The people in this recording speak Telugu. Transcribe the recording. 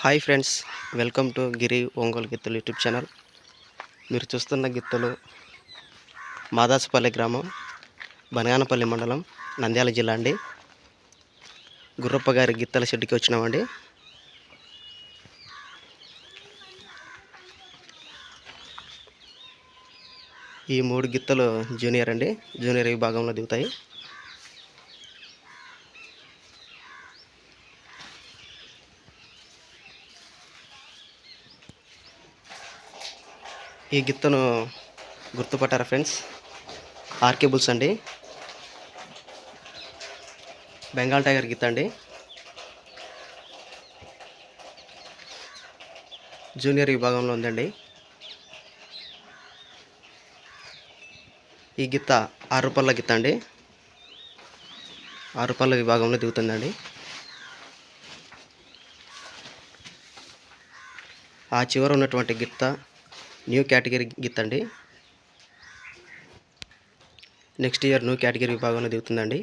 హాయ్ ఫ్రెండ్స్, వెల్కమ్ టు గిరి ఒంగోలు గిత్తలు యూట్యూబ్ ఛానల్. మీరు చూస్తున్న గిత్తలు మాదాసుపల్లి గ్రామం, బనగానపల్లి మండలం, నంద్యాల జిల్లా అండి. గుర్రప్ప గారి గిత్తల షెడ్కి వచ్చినామండి. ఈ 3 గిత్తలు జూనియర్ అండి. జూనియర్ విభాగంలో దిగుతాయి. ఈ గిత్తను గుర్తుపట్టారా ఫ్రెండ్స్? ఆర్కే బుల్స్ అండి. బెంగాల్ టైగర్ గిత్త అండి. జూనియర్ విభాగంలో ఉందండి. ఈ గిత్త 6 రూపాయల గిత్త అండి. 6 రూపాయల విభాగంలో దిగుతుందండి. ఆ చివర ఉన్నటువంటి గిత్త న్యూ కేటగిరీ గిత్త అండి. నెక్స్ట్ ఇయర్ న్యూ కేటగిరీ విభాగంలో దిగుతుందండి.